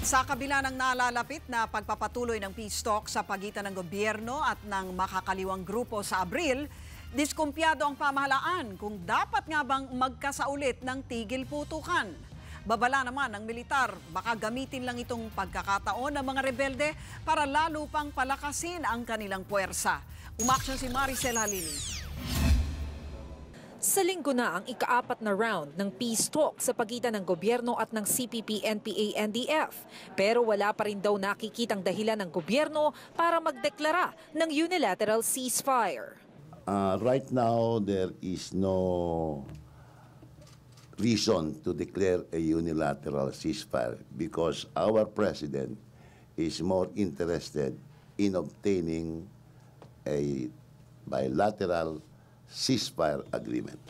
Sa kabila ng nalalapit na pagpapatuloy ng peace talk sa pagitan ng gobyerno at ng makakaliwang grupo sa Abril, diskumpiyado ang pamahalaan kung dapat nga bang magkasaulit ng tigil putukan. Babala naman ng militar, baka gamitin lang itong pagkakataon ng mga rebelde para lalo pang palakasin ang kanilang puwersa. Umaksyon si Maricel Halili. Sa linggo na ang ika-4 na round ng peace talk sa pagitan ng gobyerno at ng CPP-NPA-NDF. Pero wala pa rin daw nakikitang dahilan ng gobyerno para magdeklara ng unilateral ceasefire. Right now, there is no reason to declare a unilateral ceasefire because our president is more interested in obtaining a bilateral ceasefire agreement.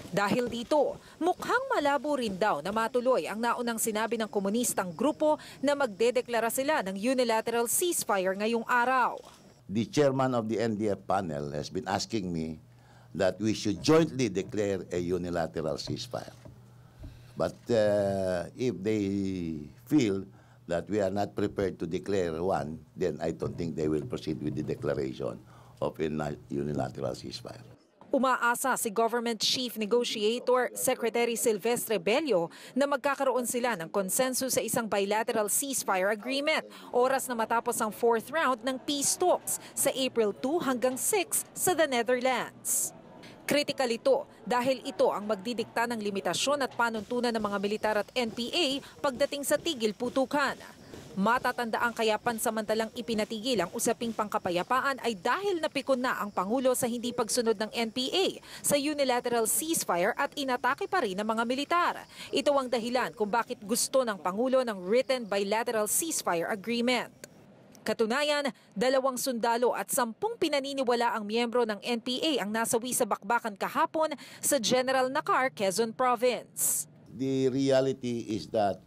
Dahil dito, mukhang malabo rin daw na matuloy ang naunang sinabi ng komunistang grupo na magdedeklara sila ng unilateral ceasefire ngayong araw. The chairman of the NDF panel has been asking me that we should jointly declare a unilateral ceasefire. But if they feel that we are not prepared to declare one, then I don't think they will proceed with the declaration of a unilateral ceasefire. Umaasa si Government Chief Negotiator Secretary Silvestre Bello na magkakaroon sila ng konsensus sa isang bilateral ceasefire agreement oras na matapos ang 4th round ng peace talks sa April 2 hanggang 6 sa the Netherlands. Critical ito dahil ito ang magdidikta ng limitasyon at panuntunan ng mga militar at NPA pagdating sa tigil putukan. Matatandaan kaya pansamantalang ipinatigil ang usaping pangkapayapaan ay dahil napikon na ang Pangulo sa hindi pagsunod ng NPA sa unilateral ceasefire at inatake pa rin ng mga militar. Ito ang dahilan kung bakit gusto ng Pangulo ng written bilateral ceasefire agreement. Katunayan, 2 sundalo at 10 pinaniniwala ang miyembro ng NPA ang nasawi sa bakbakan kahapon sa General Nakar, Quezon Province. The reality is that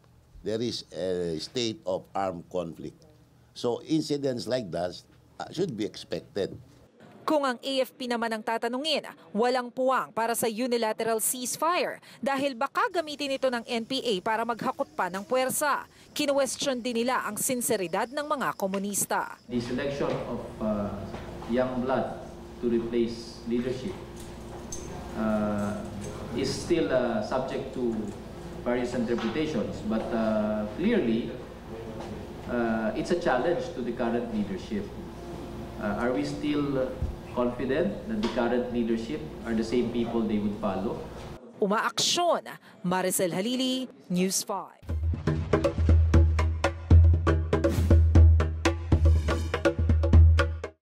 there is a state of armed conflict. So incidents like that should be expected. Kung ang AFP naman ang tatanungin, walang puwang para sa unilateral ceasefire dahil baka gamitin ito ng NPA para maghakot pa ng puwersa. Kinuwestiyon din nila ang sinseridad ng mga komunista. The selection of young blood to replace leadership is still subject to various interpretations, but clearly it's a challenge to the current leadership. Are we still confident that the current leadership are the same people they would follow? Umaaksyon, Maricel Halili, News 5.